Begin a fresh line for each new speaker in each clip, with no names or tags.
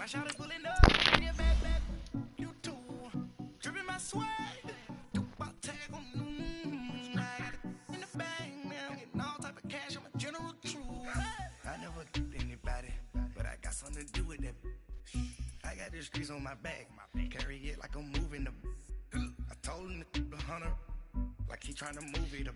My shot is pulling up, yeah, back, you too. Dripping my swag, do about tag on I got it in the bag, man. I'm getting all type of cash, I'm a general true. I never did anybody, but I got something to do with that. I got the streets on my back, carry it like I'm moving the. I told him the hunter, like he trying to move it up.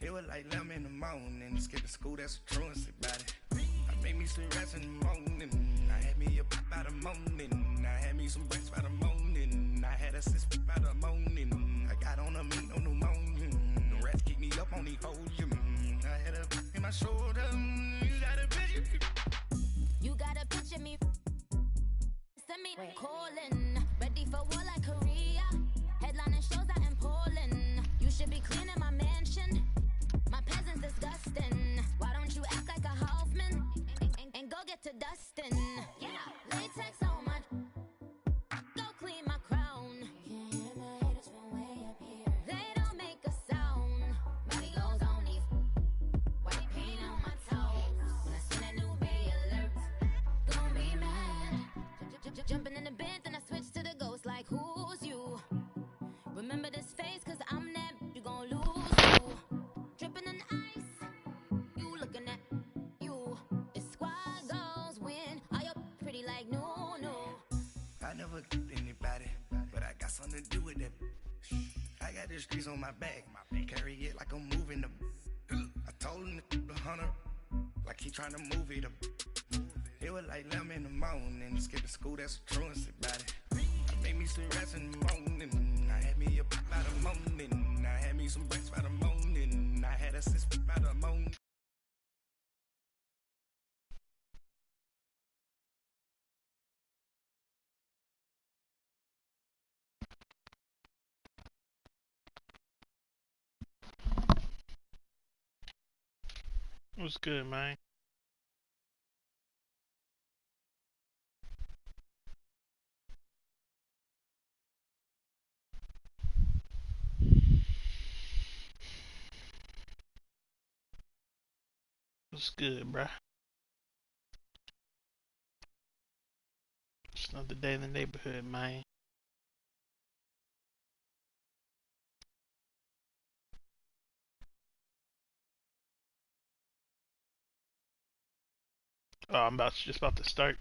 It was like 11 in the morning, skip the school, that's a truancy about it. I made me some rest in the morning, I had me a pop by the morning, I had me some breaks by the morning, I had a six by the morning, I got on a meat on the morning, the rats keep me up on the podium, I had a in my shoulder, you got a picture.
You got a picture me, send me calling, ready for war like Korea, headlining shows out in Poland, you should be cleaning my mansion. My peasant's disgusting. Why don't you act like a Hoffman and go get to dustin'? Yeah, latex on my. Go clean my crown. You can't hear my haters from way up here. They don't make a sound. Body goes on these. White paint on my toes. When I send a new bay alert, gonna be mad. Jumping in the bins and I switch to the ghost like who's you? Remember this face 'cause I'm that you gon' lose you. Dripping in ice, you looking at you. It's squad goals win. Are you pretty like no?
I never did anybody, but I got something to do with that. I got the streets on my back, carry it like I'm moving the. I told him the hunter, like he trying to move it up. It was like 11 in the morning, skip the school, that's a truancy about it. I made me some rest in the morning, I had me a pop by the morning, I had me some breaks by the morning, I had a six by the morning.
What's good, man? What's good, bruh? It's another day in the neighborhood, man. Oh, I'm just about to start.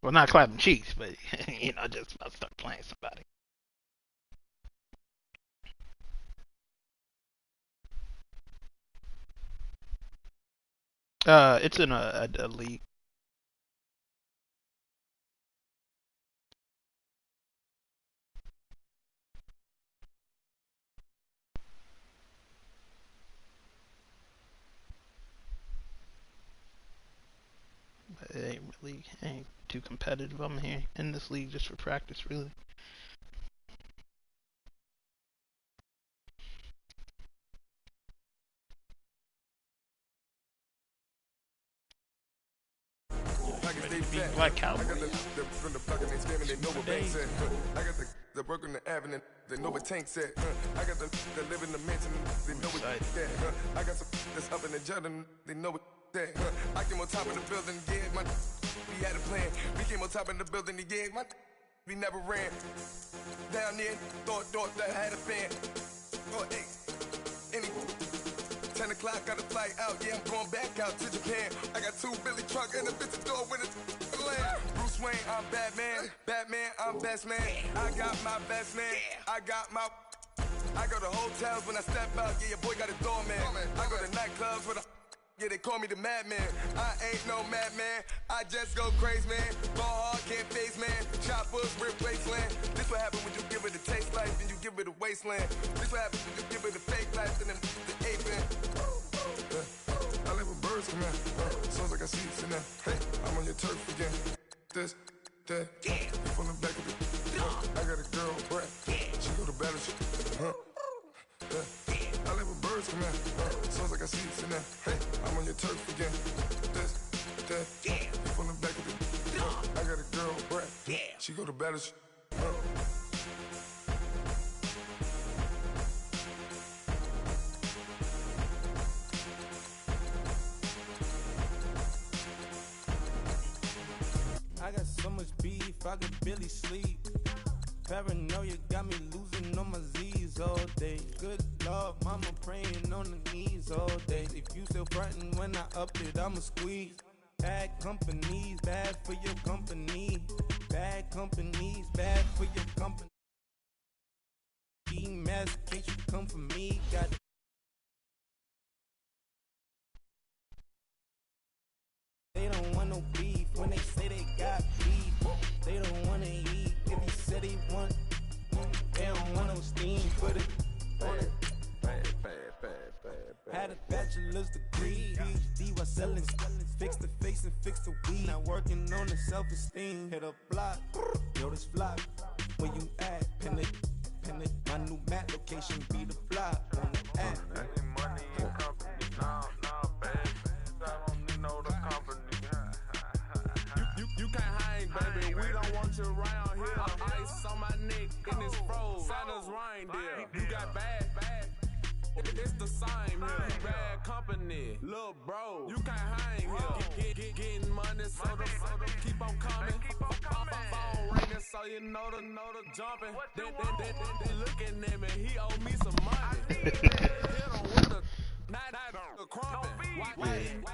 Well, not clapping cheeks, but just about to start playing somebody. It's in a league. It ain't too competitive. I'm here in this league just for practice, really. Black Cowboys.
I got the plug and they spamming, they know what Bank said. I got the work on the avenue, they know what Tank said. I got the live in the mansion, they know what that. I got some that's up in the Jordan, they know what that. I came on top of the building, yeah, we had a plan. We came on top of the building, yeah, we never ran. Down there, thought that I had a fan. Oh, hey, any 10 o'clock, got a flight out, yeah, I'm going back out to Japan. I got 2 Billy truck and a bitch door with a land. Bruce Wayne, I'm Batman, I'm best man. I got my best man, I go to hotels when I step out, yeah, your boy got a doorman. I go to nightclubs with a, yeah, they call me the madman. I ain't no madman, I just go crazy, man. Ball hard, can't face, man. Choppers, rip wasteland. This what happens when you give it a taste life, then you give it a wasteland. This what happens when you give it a fake life, and then the ape man. I live with birds come out, sounds like I see it now. Hey, I'm on your turf again. This, that, you from the back of the. I got a girl, Brett. She go to battleship. I live with birds come out, sounds like I see it now. Hey, I'm on your turf again. This, that, you from the back of the. I got a girl, Brett. She go to battleship.
I got so much beef, I could barely sleep. Paranoia got me losing on my Z's all day. Good Lord, mama praying on the knees all day. If you still frontin' when I up it, I'ma squeeze. Bad companies, bad for your company. Bad companies, bad for your company. Mess, can't you come for me? Got they don't want no beef when they say they got beef. They don't wanna eat if you said they want. They don't want no steam, put it on it. Had a bachelor's degree, PhD while selling. Fix the face and fix the weed. Now working on the self-esteem. Hit a block, yo this flock. Where you at? Pin it. My new map location be the block on the app.
Money and company, no, baby. I don't need no the company. You can't hang, baby. We don't want you around here. Ice on my neck and it's froze. Santa's reindeer. You got bad. It's the same here. You bad company, little bro. You can't hang here. Getting money, so the keep on coming. Phone ringing, so you know the jumping. They looking at me, he owe me some money. Hit him with a night crumping. Playing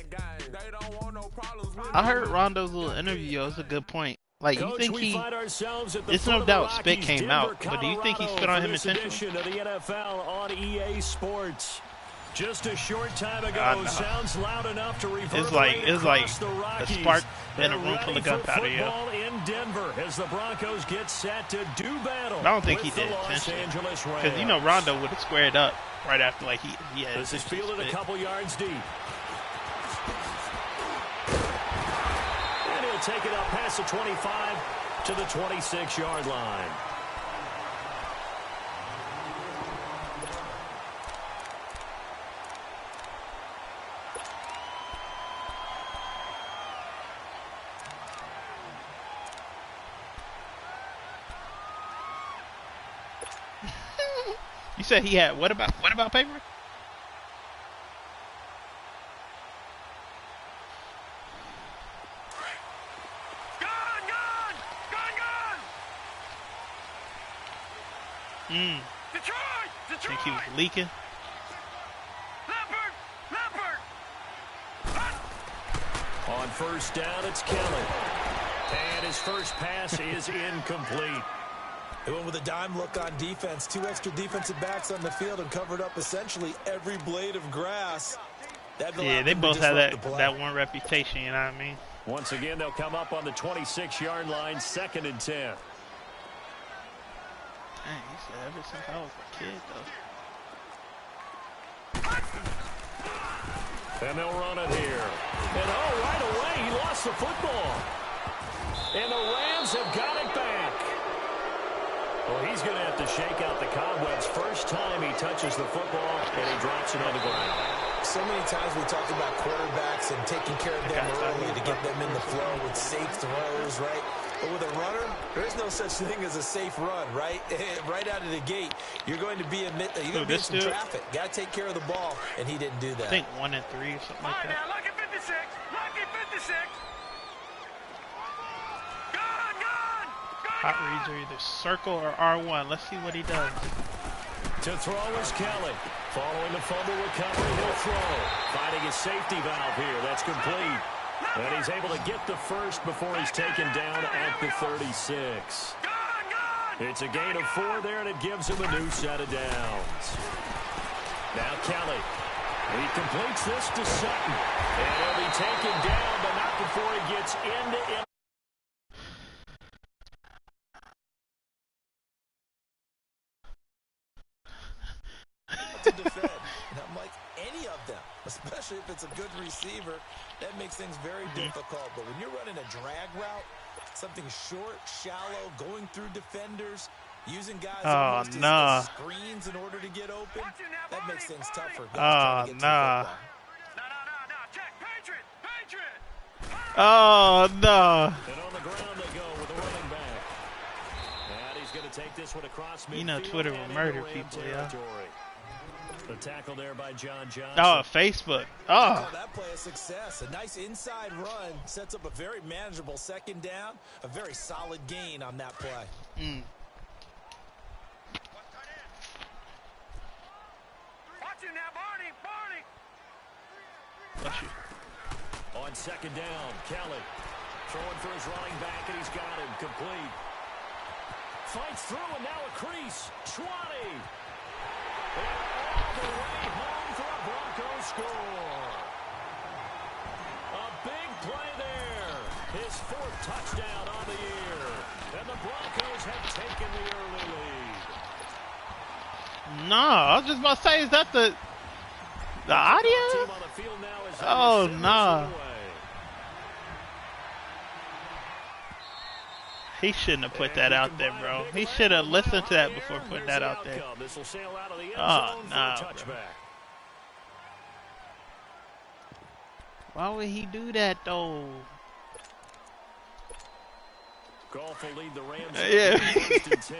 games. They don't want no problems with
I heard Rondo's little interview. Yo, it's a good point. Like, you think he? It's no doubt spit came out, but do you think he spit on him intentionally?
Of the NFL on EA Sports. Just a short time ago, sounds loud enough to reverberate
it's like
across the
a
Rockies.
spark and a
They're
room full of
ready for
gunpowder. Yeah.
football in Denver as the Broncos get set to do battle.
I don't think he
with the
did
Los
intentionally,
Angeles
because
Rams.
you know Rondo would have squared up right after like he had.
This is fielded a couple yards deep. And he'll take it up past the 25 to the 26-yard line.
You said he had what about paper?
Detroit!
Think he was leaking?
On first down, it's Kelly. And his first pass is incomplete.
They went with a dime look on defense. 2 extra defensive backs on the field and covered up essentially every blade of grass.
Yeah, they both have that one reputation, you know what I mean?
Once again, they'll come up on the 26-yard line, 2nd and 10.
Dang, he said ever since I was a kid, though.
And they'll run it here. And right away, he lost the football. And the Rams have got it back. Well, he's going to have to shake out the cobwebs first time he touches the football, and he drops it on the ground.
So many times we talk about quarterbacks and taking care of them early to get them in the flow with safe throws, right? But with a runner, there is no such thing as a safe run, right? Right out of the gate, you're going to be in some traffic. Got to take care of the ball, and he didn't do that.
I think 1 and 3 or something like that.
Now, lucky 56! Lucky 56!
Hot reads are either circle or R1. Let's see what he does.
To throw is Kelly. Following the fumble recovery, he'll throw. Finding his safety valve here. That's complete. And he's able to get the first before he's taken down at the 36. It's a gain of 4 there, and it gives him a new set of downs. Now Kelly. He completes this to Sutton. And he'll be taken down, but not before he gets into him.
To defend. And I'm like, any of them, especially if it's a good receiver, that makes things very difficult. But when you're running a drag route, something short, shallow, going through defenders, using guys almost as screens in order to get open, that makes things tougher.
Check, Patriot!
Oh, no.
And on the ground they go with a running back. And he's going to take this one across midfield.
You know Twitter will murder people, yeah.
The tackle there by John Johnson.
Oh, Facebook. Oh.
That play a success. A nice inside run sets up a very manageable second down. A very solid gain on that play.
Watch you now, Barney.
Bless you.
On second down, Kelly throwing for his running back, and he's got him complete. Fights through, and now a crease. 20. And all the way home for a Broncos score. A big play there. His 4th touchdown on the year. And the Broncos have taken the early lead.
No, I was just about to say, is that the audio? Oh, no. He shouldn't have put that out there, bro. He should have listened to that before putting that out there. Oh, no, bro. Why would he do that, though?
Goff will lead the Rams
yeah.
first and 10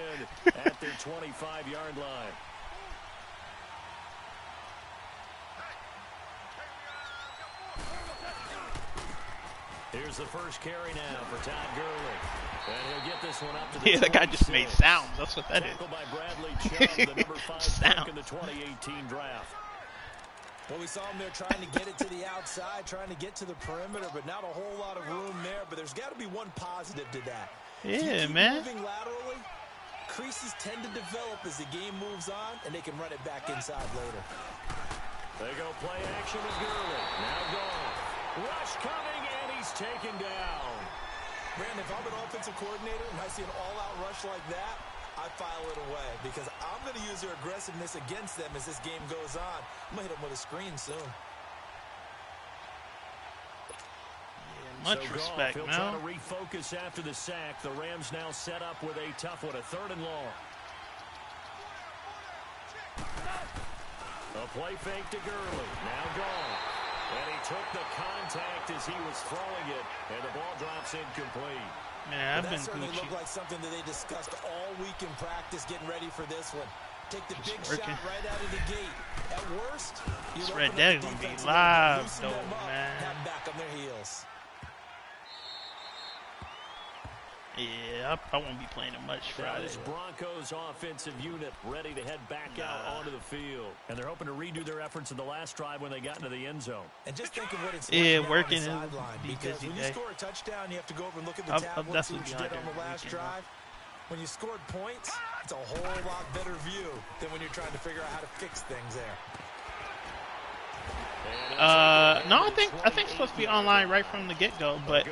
at their 25-yard line. Here's the first carry now for Todd Gurley. And he'll get this one up to the
that guy just made sounds. That's what that is.
By Bradley Chubb, the number 5 pick in the 2018 draft.
Well, we saw him there trying to get it to the outside, trying to get to the perimeter, but not a whole lot of room there. But there's got to be one positive to that.
Yeah, man.
Moving laterally, creases tend to develop as the game moves on, and they can run it back inside later.
They go play action with Gurley. Now gone. Rush coming, and he's taken down.
Brandon, if I'm an offensive coordinator and I see an all-out rush like that, I file it away because I'm going to use their aggressiveness against them as this game goes on. I'm going to hit them with a screen soon.
Yeah, much respect,
Goff,
man.
He'll try to refocus after the sack. The Rams now set up with a tough one, a 3rd and long. A play fake to Gurley. Now gone. And he took the contact as he was throwing it, and the ball drops incomplete.
Man, I've been
that certainly
Gucci.
looked like something that they discussed all week in practice, getting ready for this one. Take the big
working.
shot right out of the gate. At worst,
This Red Dead gonna be live, though, man.
Have back on their heels.
Yeah, I won't be playing it much Friday.
This Broncos offensive unit ready to head back out onto the field. And they're hoping to redo their efforts in the last drive when they got into the end zone.
And just think of what it's
yeah,
like
working
on the
is
sideline.
be
Because
busy
when
day.
you score a touchdown, you have to go over and look at the tablet and see what you did on the last drive. When you scored points, it's a whole lot better view than when you're trying to figure out how to fix things there.
No, I think it's supposed to be online right from the get-go, but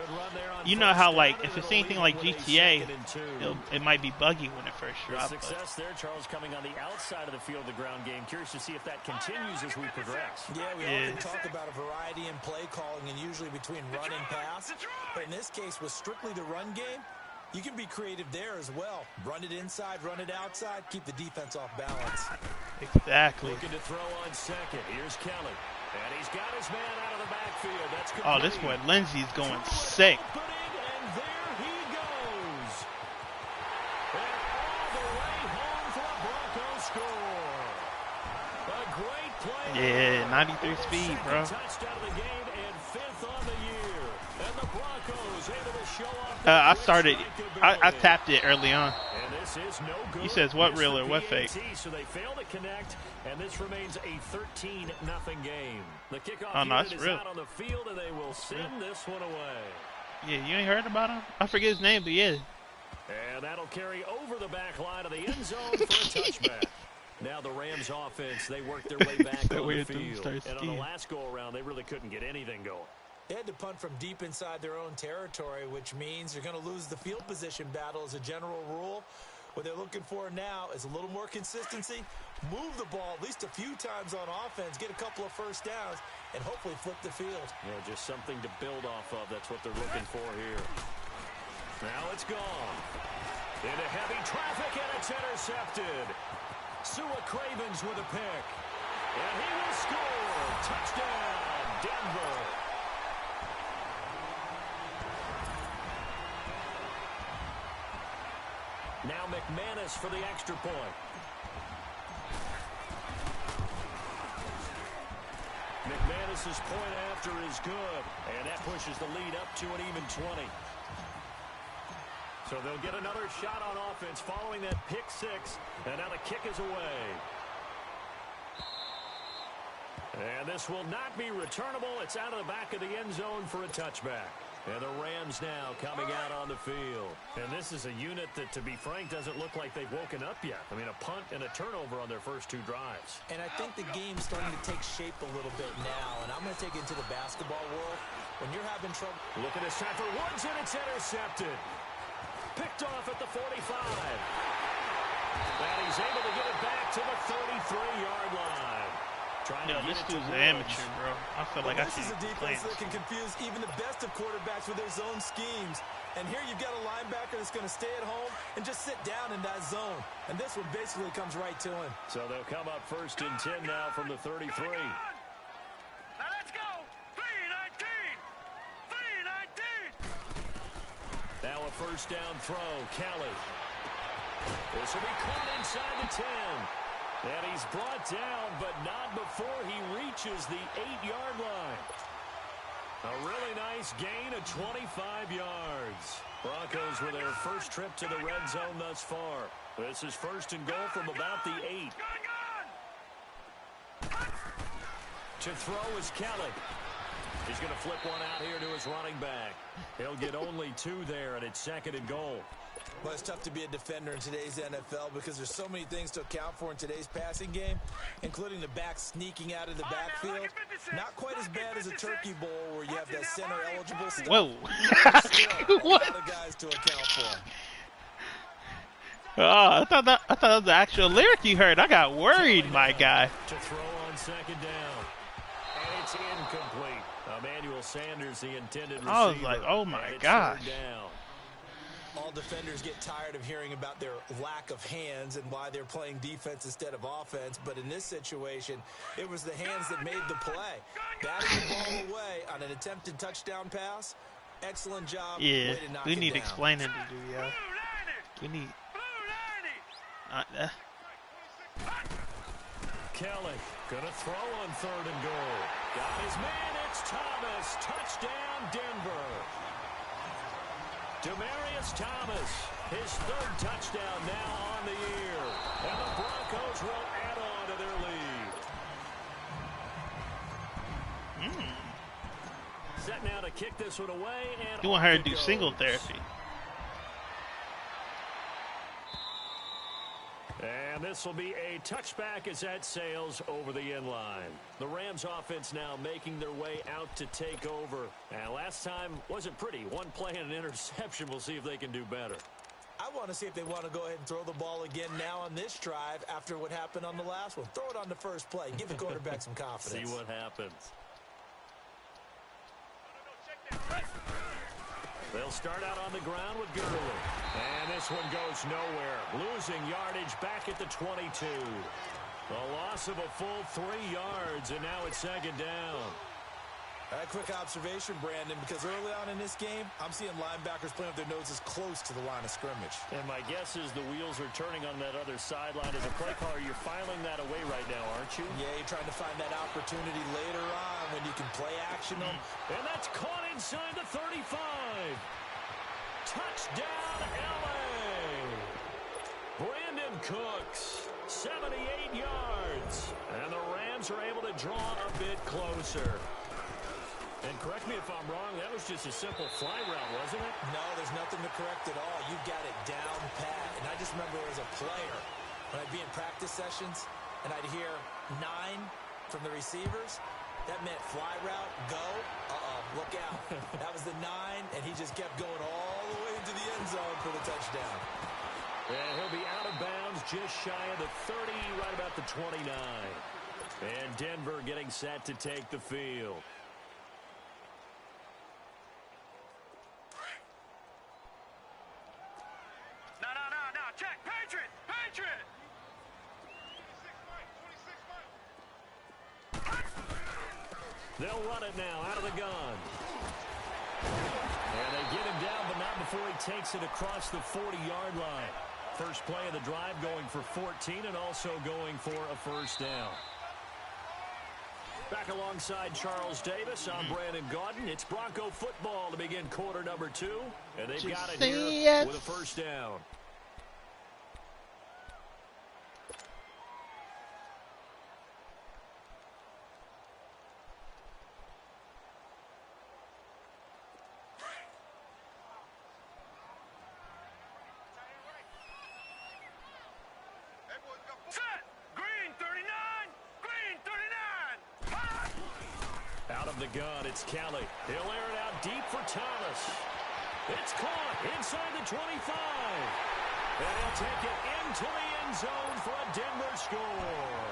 you know how, like, if it's anything like GTA, it might be buggy when it first drops.
Success there, Charles, coming on the outside of the field, the ground game. Curious to see if that continues as we progress.
Yeah, we often talk about a variety in play calling and usually between run and pass. But in this case, with strictly the run game, you can be creative there as well. Run it inside, run it outside, keep the defense off balance.
Exactly.
Looking to throw on second. Here's Kelly. And he's got his man out of the backfield. That's complete.
Oh, this boy Lindsey's going sick.
And there he goes. And all the way home for a Broncos score. A great play.
Yeah, 93 speed, bro.
Touchdown of the game and 5th on the year. And the Broncos able to show off
I tapped it early on.
And this is no good.
He says, what real or what fake?
So they fail to connect, and this remains a 13-0 game. The kickoff
it's
is
real.
out on the field, and they will send this one away.
Yeah, you ain't heard about him? I forget his name, but yeah.
And that'll carry over the back line of the end zone for a touchback. Now the Rams offense, they work their way back on the field. And on the last go-around, they really couldn't get anything going.
They had to punt from deep inside their own territory, which means you're going to lose the field position battle as a general rule. What they're looking for now is a little more consistency, move the ball at least a few times on offense, get a couple of first downs, and hopefully flip the field.
Yeah, just something to build off of. That's what they're looking for here. Now it's gone. Into heavy traffic, and it's intercepted. Sua Cravens with a pick. And he will score. Touchdown, Denver. Now McManus for the extra point. This point after is good, and that pushes the lead up to an even 20. So they'll get another shot on offense following that pick six, and now the kick is away. And this will not be returnable. It's out of the back of the end zone for a touchback. And the Rams now coming out on the field. And this is a unit that, to be frank, doesn't look like they've woken up yet. I mean, a punt and a turnover on their first two drives.
And I think the game's starting to take shape a little bit now. And I'm going to take it to the basketball world. When you're having trouble.
Look at this time for Woods, and it's intercepted. Picked off at the 45. And he's able to get it back to the 33-yard line.
No, this dude's an amateur, bro. I feel like I should
This is a defense that can confuse even the best of quarterbacks with their zone schemes. And here you've got a linebacker that's going to stay at home and just sit down in that zone. And this one basically comes right to him.
So they'll come up 1st and 10 now from the 33.
Now let's go. 3-19. 3-19.
Now a first down throw. Kelly. This will be caught inside the 10. And he's brought down, but not before he reaches the 8-yard line. A really nice gain of 25 yards. Broncos with their first trip to the red zone thus far. This is 1st and goal from about the 8. To throw is Kelly. He's going to flip one out here to his running back. He'll get only 2 there, and it's 2nd and goal.
Well, it's tough to be a defender in today's NFL because there's so many things to account for in today's passing game, including the back sneaking out of the backfield. Not quite as bad as a turkey bowl where you have that center-eligible stuff.
Whoa.
What? A lot of guys to account for.
Oh, I thought that was the actual lyric you heard. I got worried, my guy.
To throw on 2nd down. And it's incomplete. Emmanuel Sanders, the intended receiver.
I was like, oh my gosh.
All defenders get tired of hearing about their lack of hands and why they're playing defense instead of offense. But in this situation, it was the hands that made the play. Batting the ball away on an attempted touchdown pass. Excellent job.
Yeah,
Way to knock
we
it
need
down.
explaining to do, yo. We need.
Kelly gonna throw on 3rd and goal. Got his man. It's Thomas. Touchdown, Denver. Demaryius Thomas, his 3rd touchdown now on the year. And the Broncos will add on to their lead. Set now to kick this one away. And
You want her to do single therapy.
And this will be a touchback as that sails over the end line. The Rams offense now making their way out to take over. And last time wasn't pretty. One play and an interception. We'll see if they can do better.
I want to see if they want to go ahead and throw the ball again now on this drive after what happened on the last one. Throw it on the first play. Give the quarterback some confidence.
See what happens. They'll start out on the ground with Gurley. And this one goes nowhere. Losing yardage back at the 22. A loss of a full 3 yards, and now it's 2nd down.
A quick observation, Brandon, because early on in this game, I'm seeing linebackers playing with their noses close to the line of scrimmage.
And my guess is the wheels are turning on that other sideline. As a play caller, you're filing that away right now, aren't you?
Yeah, you're trying to find that opportunity later on when you can play action them.
And that's caught inside the 35. Touchdown, L.A. Brandon Cooks, 78 yards. And the Rams are able to draw a bit closer. And correct me if I'm wrong, that was just a simple fly route, wasn't it?
No, there's nothing to correct at all. You've got it down pat. And I just remember as a player, when I'd be in practice sessions, and I'd hear 9 from the receivers, that meant fly route, go, look out. That was the 9, and he just kept going all the way into the end zone for the touchdown.
And he'll be out of bounds just shy of the 30, right about the 29. And Denver getting set to take the field.
No, check, Patriot!
They'll run it now out of the gun. And they get him down, but not before he takes it across the 40-yard line. First play of the drive going for 14 and also going for a first down. Back alongside Charles Davis, I'm Brandon Gaudin. It's Bronco football to begin quarter number 2. And they've got it here with a first down. Out of the gun, it's Kelly. He'll air it out deep for Thomas. It's caught inside the 25. And he'll take it into the end zone for a Denver score.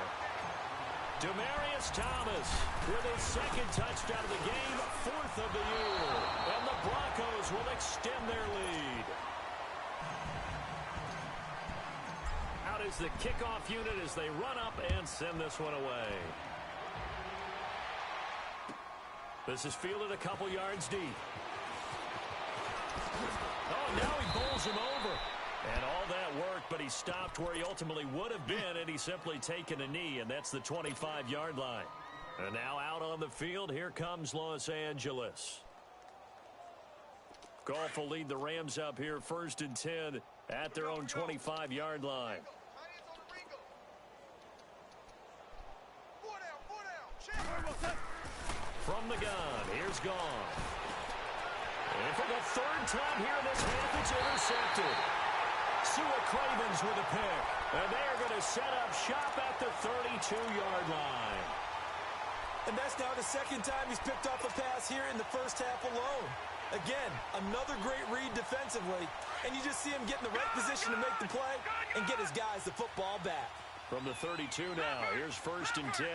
Demaryius Thomas with his second touchdown of the game, 4th of the year. And the Broncos will extend their lead. Out is the kickoff unit as they run up and send this one away. This is fielded a couple yards deep. Oh, now he bowls him over. And all that worked, but he stopped where he ultimately would have been, and he's simply taken a knee, and that's the 25-yard line. And now out on the field, here comes Los Angeles. Goff will lead the Rams up here 1st and 10 at their own 25-yard line. From the gun, here's Gone. And for the 3rd time here in this half, it's intercepted. Sua Cravens with a pick. And they are going to set up shop at the 32-yard line.
And that's now the 2nd time he's picked off a pass here in the first half alone. Again, another great read defensively. And you just see him get in the right position to make the play and get his guys the football back.
From the 32 now, here's 1st and 10.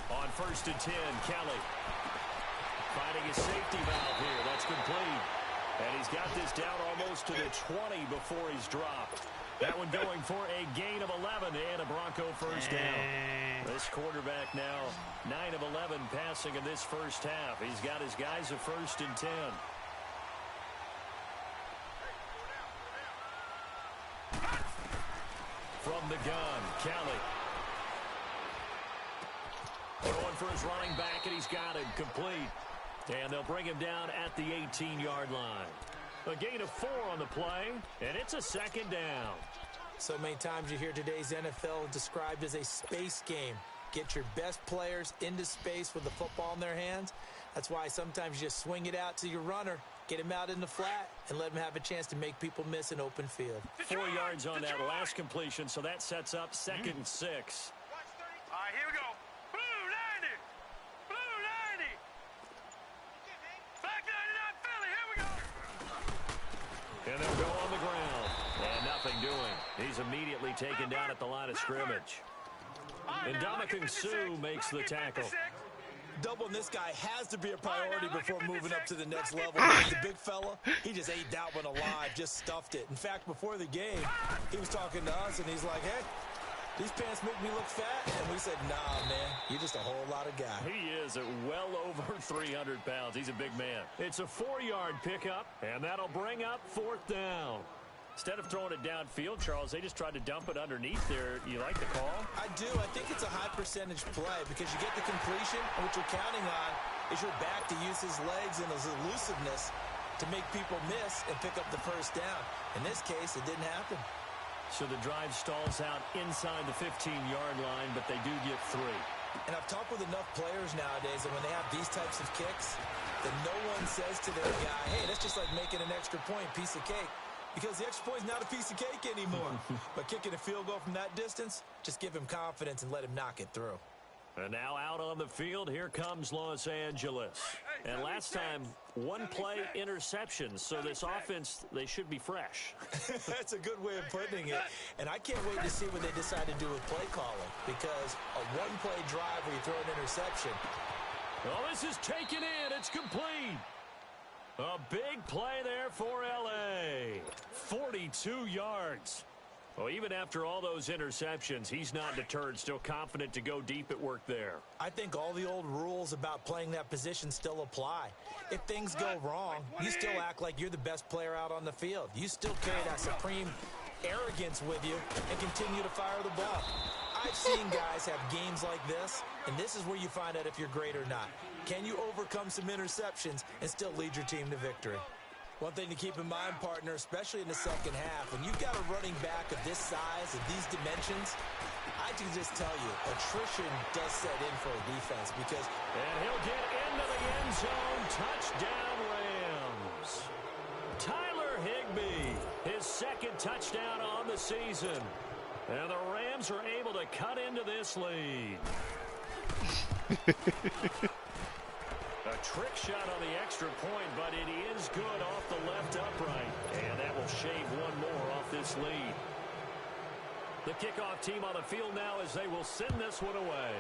On 1st and 10, Kelly finding his safety valve here. That's complete. And he's got this down almost to the 20 before he's dropped. That one going for a gain of 11 and a Bronco first down. This quarterback now 9 of 11 passing in this first half. He's got his guys a 1st and 10. From the gun, Kelly. Going for his running back, and he's got him complete. And they'll bring him down at the 18-yard line. A gain of 4 on the play, and it's a 2nd down.
So many times you hear today's NFL described as a space game. Get your best players into space with the football in their hands. That's why sometimes you just swing it out to your runner, get him out in the flat, and let him have a chance to make people miss an open field.
4 yards on that last completion, so that sets up 2nd and 6.
All right, here we go. Blue 90. Blue 90. Black 99 Philly, here we go.
And they'll go on the ground. And nothing doing. He's immediately taken down at the line of scrimmage. And Ndamukong Suh makes the tackle.
Doubling this guy has to be a priority before moving up to the next level. The big fella, he just ate that one alive, just stuffed it. In fact, before the game, he was talking to us, and he's like, hey, these pants make me look fat. And we said, nah, man, you're just a whole lot of guy.
He is at well over 300 pounds. He's a big man. It's a 4-yard pickup, and that'll bring up 4th down. Instead of throwing it downfield, Charles, they just tried to dump it underneath there. You like the call?
I do. I think it's a high percentage play because you get the completion, and what you're counting on is your back to use his legs and his elusiveness to make people miss and pick up the first down. In this case, it didn't happen.
So the drive stalls out inside the 15-yard line, but they do get 3.
And I've talked with enough players nowadays that when they have these types of kicks, that no one says to their guy, hey, that's just like making an extra point, piece of cake. Because the extra point is not a piece of cake anymore. But kicking a field goal from that distance, just give him confidence and let him knock it through.
And now out on the field, here comes Los Angeles. And last time, 1 play interception. So this offense, they should be fresh.
That's a good way of putting it. And I can't wait to see what they decide to do with play calling. Because a 1-play drive where you throw an interception.
Oh, this is taken in. It's complete. A big play there for L.A. 42 yards. Well, even after all those interceptions, he's not deterred, still confident to go deep at work there.
I think all the old rules about playing that position still apply. If things go wrong, you still act like you're the best player out on the field. You still carry that supreme arrogance with you and continue to fire the ball. I've seen guys have games like this, and this is where you find out if you're great or not. Can you overcome some interceptions and still lead your team to victory? One thing to keep in mind, partner, especially in the second half, when you've got a running back of this size, of these dimensions, I can just tell you, attrition does set in for a defense because...
And he'll get into the end zone. Touchdown, Rams. Tyler Higbee, his second touchdown on the season. And the Rams are able to cut into this lead. A trick shot on the extra point, but it is good off the left upright. And that will shave one more off this lead. The kickoff team on the field now as they will send this one away.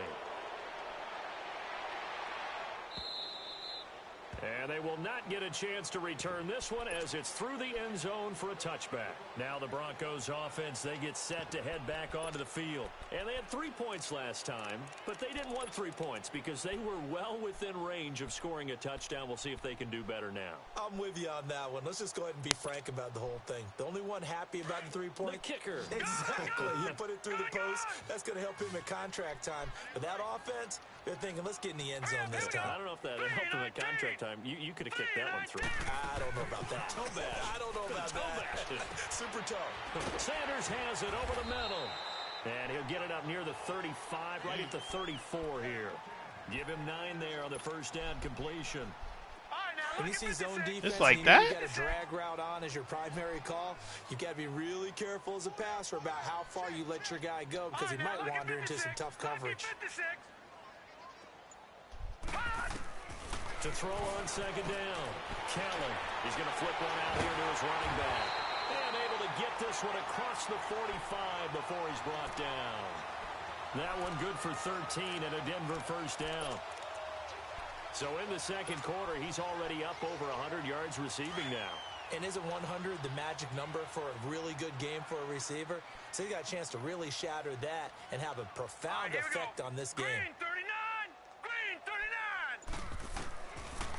And they will not get a chance to return this one as it's through the end zone for a touchback. Now the Broncos offense, they get set to head back onto the field. And they had 3 points last time, but they didn't want 3 points because they were well within range of scoring a touchdown. We'll see if they can do better now.
I'm with you on that one. Let's just go ahead and be frank about the whole thing. The only one happy about the 3-point...
The kicker.
Exactly. You put it through the post. That's going to help him at contract time. But that offense, they're thinking, let's get in the end zone this time.
I don't know if that helped him at contract time. You could have kicked that one through.
I don't know about that.
Toe bash.
I don't know about that. Super toe.
Sanders has it over the middle. And he'll get it up near the 35, right at the 34 here. Give him 9 there on the first down completion.
When you see zone defense,
Just like
you
that?
got a drag route on as your primary call. You got to be really careful as a passer about how far you let your guy go because he might wander into some tough coverage.
To throw on second down, Kelly. He's going to flip one out here to his running back. And able to get this one across the 45 before he's brought down. That one good for 13 and a Denver first down. So in the second quarter, he's already up over 100 yards receiving now.
And isn't 100 the magic number for a really good game for a receiver? So he got a chance to really shatter that and have a profound effect on this game.
Green 39! Green 39!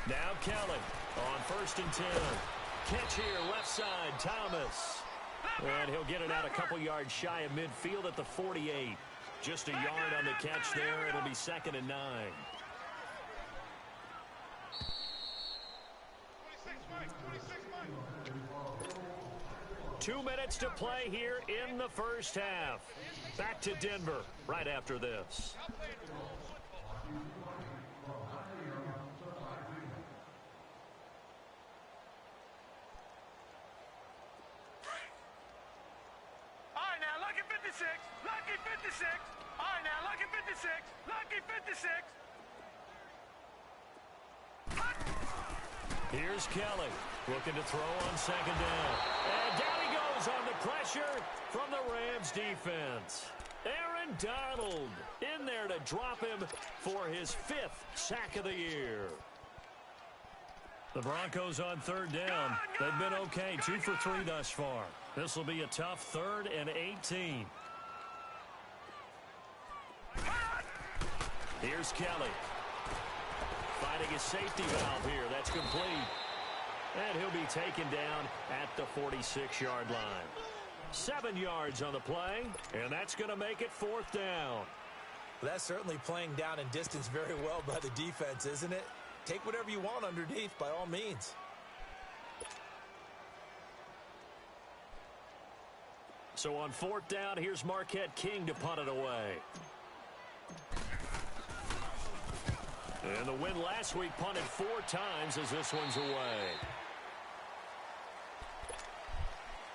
Now Kelly on first and 10. Catch here, left side, Thomas. And he'll get it out a couple yards shy of midfield at the 48. Just a yard on the catch there. It'll be second and 9. 2 minutes to play here in the first half. Back to Denver right after this.
All right, now, lucky 56. Lucky 56. All right, now, lucky 56. Lucky 56.
Here's Kelly looking to throw on second down. And down he goes on the pressure from the Rams defense. Aaron Donald in there to drop him for his 5th sack of the year. The Broncos on third down. They've been okay, 2 for 3 thus far. This will be a tough 3rd and 18. Here's Kelly. Finding his safety valve here. That's complete. And he'll be taken down at the 46-yard line. 7 yards on the play, and that's going to make it 4th down.
Well, that's certainly playing down in distance very well by the defense, isn't it? Take whatever you want underneath by all means.
So on 4th down, here's Marquette King to punt it away. And the win last week punted 4 times as this one's away.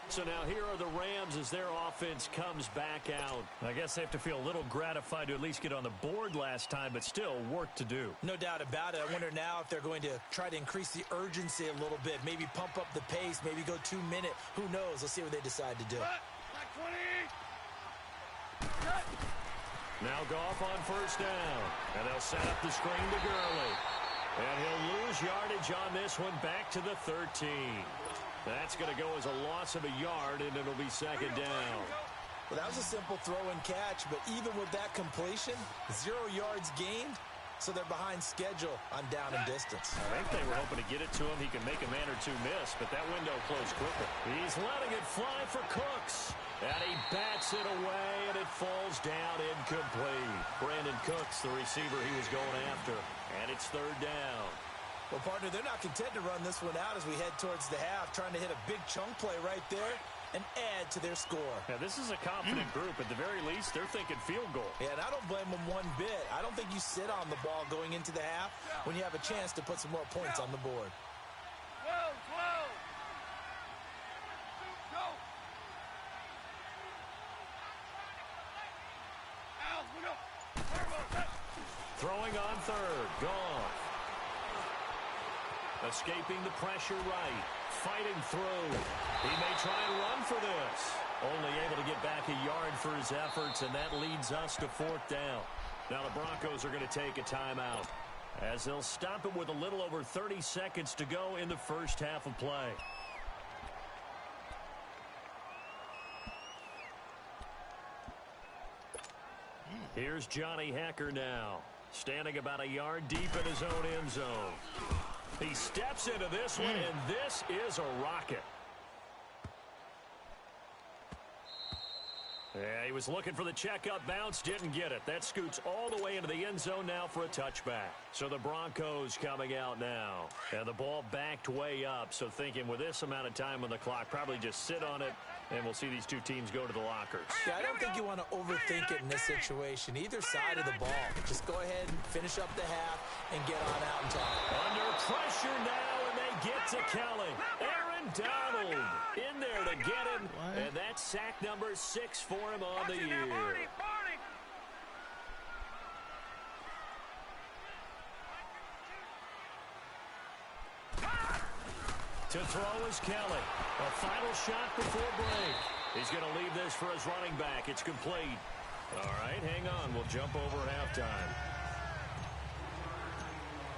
So now here are the Rams as their offense comes back out. I guess they have to feel a little gratified to at least get on the board last time, but still work to do.
No doubt about it. I wonder now if they're going to try to increase the urgency a little bit, maybe pump up the pace, maybe go 2-minute. Who knows? Let's see what they decide to do.
Now Goff on first down, and they'll set up the screen to Gurley. And he'll lose yardage on this one back to the 13. That's going to go as a loss of a yard, and it'll be second down.
Well, that was a simple throw and catch, but even with that completion, 0 yards gained, so they're behind schedule on down and distance.
I think they were hoping to get it to him. He can make a man or two miss, but that window closed quickly. He's letting it fly for Cooks. And he bats it away, and it falls down incomplete. Brandon Cooks, the receiver he was going after. And it's third down.
Well, partner, they're not content to run this one out as we head towards the half, trying to hit a big chunk play right there and add to their score.
Now, this is a confident group. At the very least, they're thinking field goal.
Yeah, and I don't blame them one bit. I don't think you sit on the ball going into the half when you have a chance to put some more points on the board.
12, 12. Go.
Throwing on third. Gone. Escaping the pressure right. Fighting through. He may try and run for this. Only able to get back a yard for his efforts, and that leads us to fourth down. Now the Broncos are going to take a timeout as they'll stop it with a little over 30 seconds to go in the first half of play. Here's Johnny Hacker now, standing about a yard deep in his own end zone. He steps into this one, and this is a rocket. Yeah, he was looking for the checkup bounce, didn't get it. That scoots all the way into the end zone now for a touchback. So the Broncos coming out now. And the ball backed way up, so thinking with this amount of time on the clock, probably just sit on it, and we'll see these two teams go to the lockers.
Yeah, I don't think you want to overthink it in this situation. Either side of the ball. Just go ahead and finish up the half and get on out and talk.
Under pressure now, and they get to Kelly. Aaron Donald in there to get him. And that's sack number 6 for him on the year. To throw is Kelly. A final shot before break. He's going to leave this for his running back. It's complete. All right, hang on. We'll jump over halftime.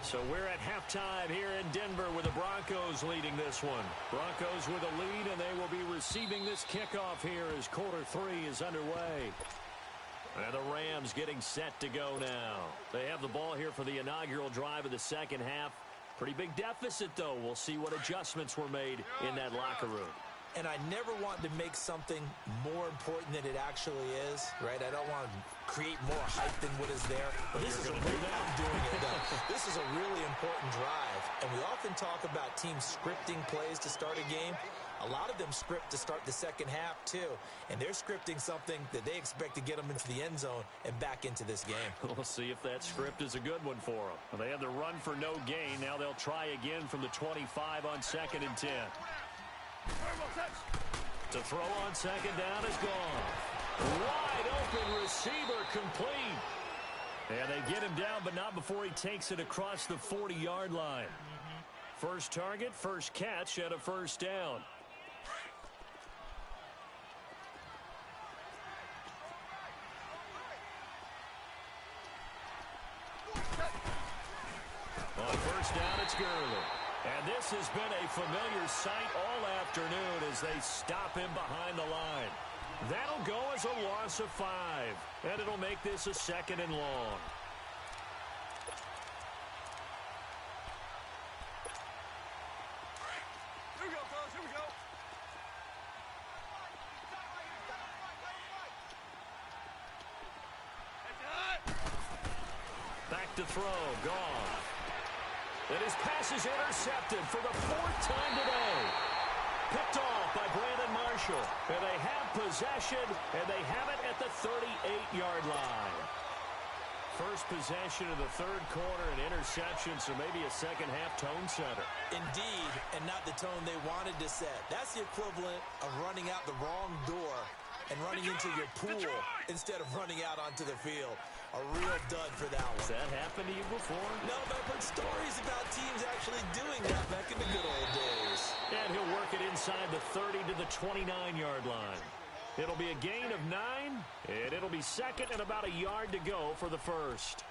So we're at halftime here in Denver with the Broncos leading this one. Broncos with a lead, and they will be receiving this kickoff here as quarter 3 is underway. And the Rams getting set to go now. They have the ball here for the inaugural drive of the second half. Pretty big deficit, though. We'll see what adjustments were made in that locker room.
And I never want to make something more important than it actually is, right? I don't want to create more hype than what is there. But this is a really, I'm doing it, though. This is a really important drive. And we often talk about teams scripting plays to start a game. A lot of them script to start the second half, too. And they're scripting something that they expect to get them into the end zone and back into this game.
We'll see if that script is a good one for them. Well, they had the run for no gain. Now they'll try again from the 25 on 2nd and 10. To throw on second down is gone. Wide open receiver complete. And they get him down, but not before he takes it across the 40-yard line. First target, first catch, and a first down. On first down, it's Gurley. And this has been a familiar sight all afternoon as they stop him behind the line. That'll go as a loss of 5. And it'll make this a 2nd and long.
Here we go, fellas. Here we go.
Back to throw. Gone. And his pass is intercepted for the 4th time today. Picked off by Brandon Marshall. And they have possession, and they have it at the 38-yard line. First possession of the 3rd quarter, an interception, so maybe a second-half tone setter.
Indeed, and not the tone they wanted to set. That's the equivalent of running out the wrong door and running into your pool instead of running out onto the field. A real dud for that one.
Has that happened to you before?
No, but I've heard stories about teams actually doing that back in the good old days.
And he'll work it inside the 30 to the 29-yard line. It'll be a gain of 9, and it'll be 2nd and about a yard to go for the first.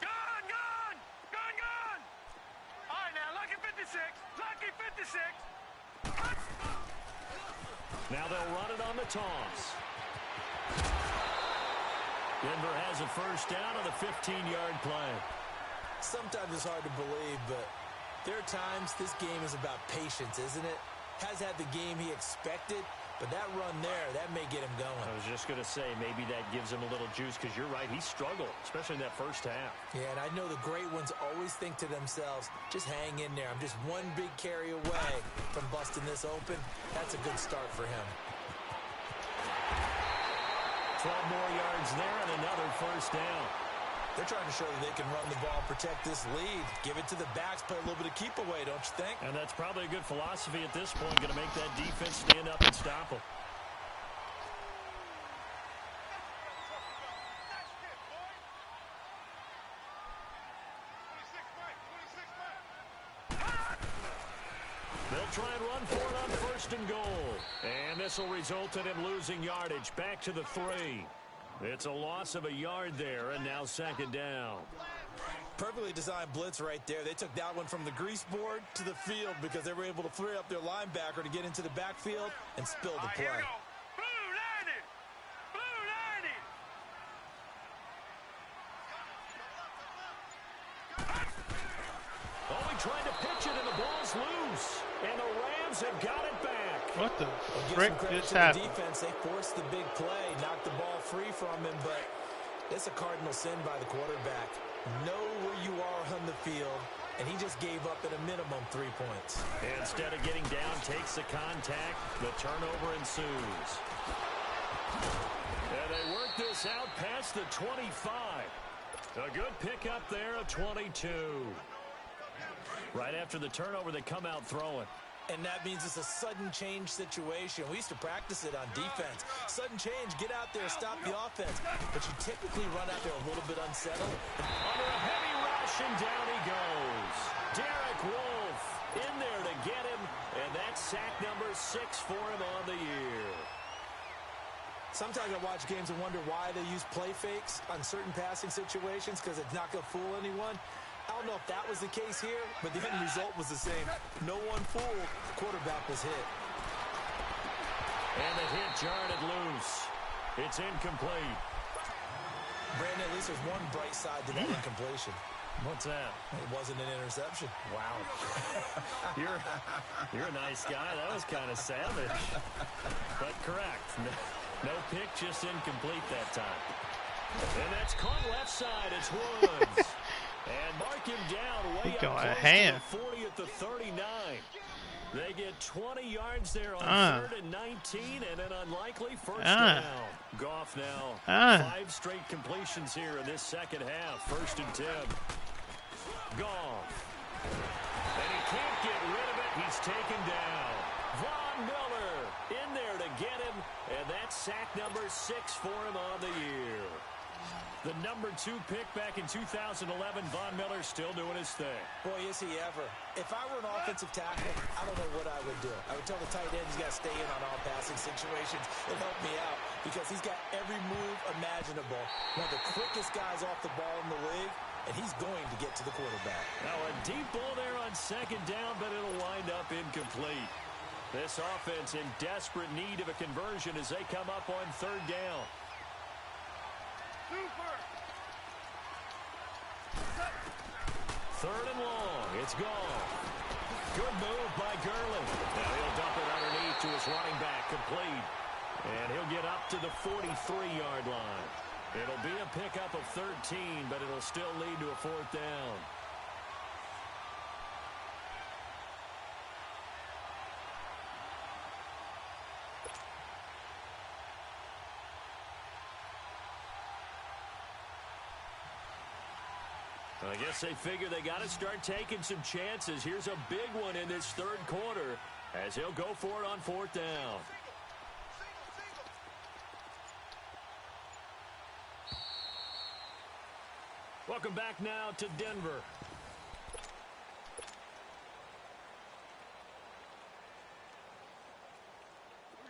Gone, gone,
Now they'll run it on the toss. Denver has a first down on the 15-yard play.
Sometimes it's hard to believe, but there are times this game is about patience, isn't it? Has had the game he expected, but that run there, that may get him going.
I was just going to say, maybe that gives him a little juice, because you're right, he struggled, especially in that first half.
Yeah, and I know the great ones always think to themselves, just hang in there. I'm just one big carry away from busting this open. That's a good start for him.
12 more yards there and another first down.
They're trying to show that they can run the ball, protect this lead, give it to the backs, play a little bit of keep away, don't you think?
And that's probably a good philosophy at this point, going to make that defense stand up and stop them. They'll try and run for it on first and goal. And this will result in him losing yardage. Back to the 3. It's a loss of a yard there, and now second down.
Perfectly designed blitz right there. They took that one from the grease board to the field because they were able to free up their linebacker to get into the backfield and spill the play.
Here we go. Blue 90. Blue 90.
Oh, he tried to pitch it, and the ball's loose. And the Rams have got it back.
What the
Well,
frick just happened?
The defense, they forced the big play, knocked the ball free from him, but it's a cardinal sin by the quarterback. Know where you are on the field, and he just gave up at a minimum 3 points.
Instead of getting down, takes the contact. The turnover ensues. And they work this out past the 25. A good pickup there of 22. Right after the turnover, they come out throwing.
And that means it's a sudden change situation. We used to practice it on defense. Sudden change, get out there, stop the offense. But you typically run out there a little bit unsettled.
Under a heavy rush, and down he goes. Derek Wolfe in there to get him, and that's sack number 6 for him on the year.
Sometimes I watch games and wonder why they use play fakes on certain passing situations because it's not going to fool anyone. I don't know if that was the case here, but the end result was the same. No one fooled. The quarterback was hit.
And the hit jarred it loose. It's incomplete.
Brandon, at least there's one bright side to that incompletion.
What's that?
It wasn't an interception.
Wow. You're a nice guy. That was kind of savage. But correct. No pick, just incomplete that time. And that's caught left side. It's Woods. And mark him down way up close to the 40 at the 39. They get 20 yards there on 3rd and 19, and an unlikely first down. Goff now 5 straight completions here in this second half. 1st and 10. Goff. And he can't get rid of it. He's taken down. Von Miller in there to get him, and that's sack number 6 for him on the year. The number 2 pick back in 2011, Von Miller still doing his thing.
Boy, is he ever. If I were an offensive tackle, I don't know what I would do. I would tell the tight end he's got to stay in on all passing situations and help me out because he's got every move imaginable. One of the quickest guys off the ball in the league, and he's going to get to the quarterback.
Now a deep ball there on 2nd down, but it'll wind up incomplete. This offense in desperate need of a conversion as they come up on 3rd down. 3rd and long. It's gone. Good move by Gurley. Now he'll dump it underneath to his running back, complete. And he'll get up to the 43-yard line. It'll be a pickup of 13, but it'll still lead to a 4th down. I guess they figure they got to start taking some chances. Here's a big one in this 3rd quarter as he'll go for it on 4th down. Welcome back now to Denver.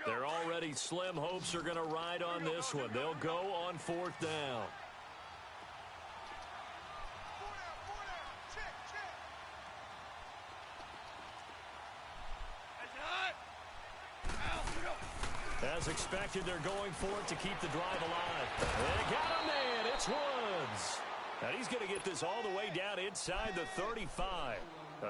They're already slim hopes are going to ride on this one. They'll go on 4th down. As expected, they're going for it to keep the drive alive. They got him, man. It's Woods. And he's going to get this all the way down inside the 35.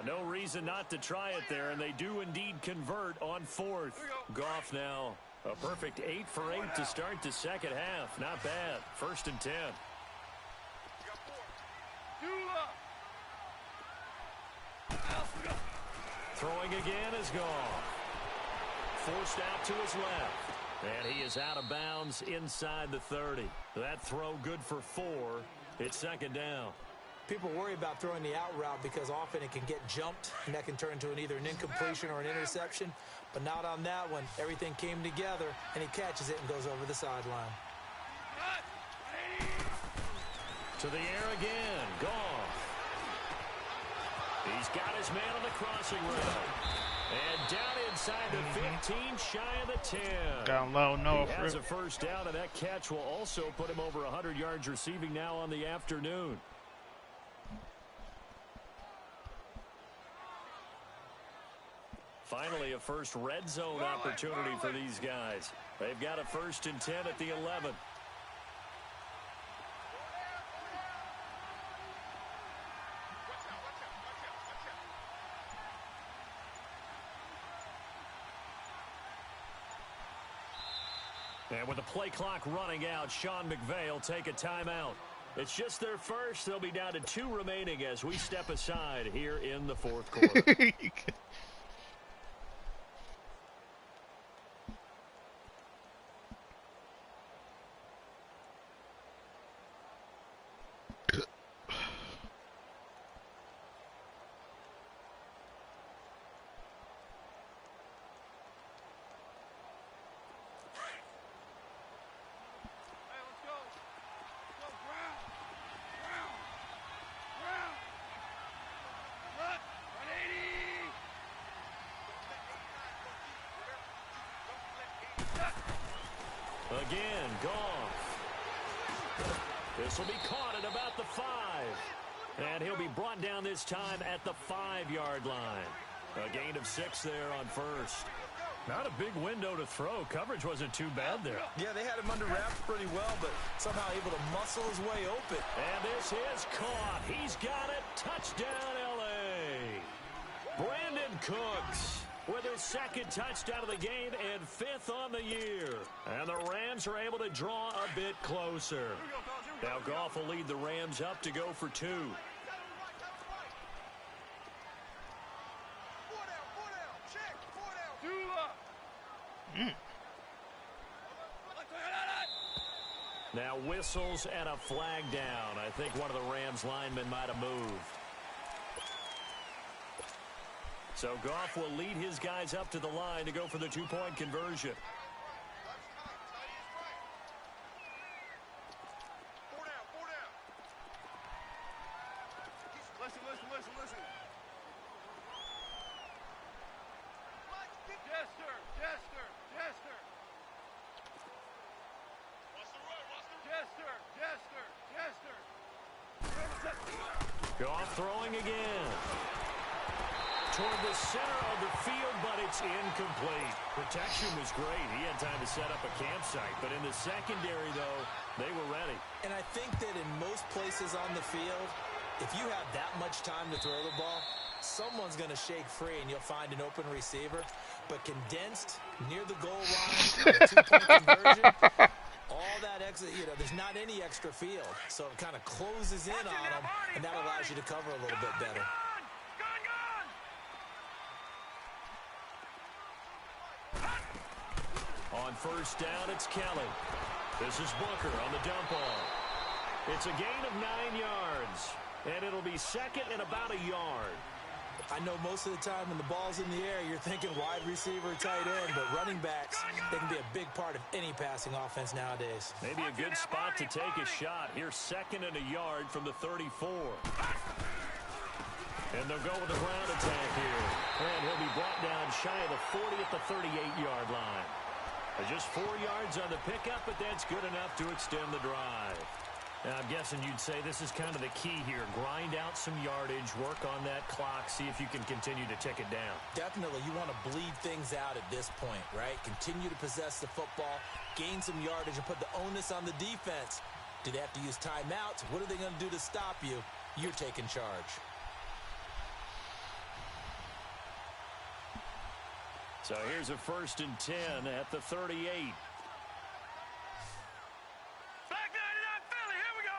No reason not to try it there, and they do indeed convert on fourth. Goff now a perfect 8 for 8 to start the second half. Not bad. 1st and 10. Throwing again is Goff. Forced out to his left. And he is out of bounds inside the 30. That throw good for 4. It's 2nd down.
People worry about throwing the out route because often it can get jumped, and that can turn into either an incompletion or an interception. But not on that one. Everything came together, and he catches it and goes over the sideline.
To the air again. Goff. He's got his man on the crossing route. And down inside the 15, shy of the 10.
Down low, no.
He has a 1st down, and that catch will also put him over 100 yards receiving now on the afternoon. Finally, a first red zone opportunity for these guys. They've got a 1st and 10 at the 11. And with the play clock running out, Sean McVay will take a timeout. It's just their first. They'll be down to 2 remaining as we step aside here in the 4th quarter. Again, Goff. This will be caught at about the 5. And he'll be brought down this time at the 5-yard line. A gain of 6 there on 1st. Not a big window to throw. Coverage wasn't too bad there.
Yeah, they had him under wraps pretty well, but somehow able to muscle his way open.
And this is caught. He's got it. Touchdown, L.A. Brandon Cooks with his 2nd touchdown of the game and 5th on the year. And the Rams are able to draw a bit closer. Now Goff will lead the Rams up to go for 2. Now whistles and a flag down. I think one of the Rams linemen might have moved. So Goff will lead his guys up to the line to go for the 2-point conversion.
Listen. Jester.
Goff throwing again. Toward the center of the field, but it's incomplete. Protection was great. He had time to set up a campsite, but in the secondary, though, they were ready.
And I think that in most places on the field, if you have that much time to throw the ball, someone's going to shake free and you'll find an open receiver. But condensed near the goal line, the 2-point conversion, all that extra, there's not any extra field. So it kind of closes in on them, and that allows you to cover a little bit better.
On 1st down, it's Kelly. This is Booker on the dump off. It's a gain of 9 yards, and it'll be 2nd and about a yard.
I know most of the time when the ball's in the air, you're thinking wide receiver, tight end, but running backs, they can be a big part of any passing offense nowadays.
Maybe a good spot to take a shot. Here's 2nd and a yard from the 34. And they'll go with a ground attack here. And he'll be brought down shy of the 40 at the 38-yard line. Just 4 yards on the pickup, but that's good enough to extend the drive. Now, I'm guessing you'd say this is kind of the key here. Grind out some yardage, work on that clock, see if you can continue to tick it down.
Definitely, you want to bleed things out at this point, right? Continue to possess the football, gain some yardage, and put the onus on the defense. Do they have to use timeouts? What are they going to do to stop you? You're taking charge.
So here's a 1st and 10 at the 38.
Black 99 Philly, here we go.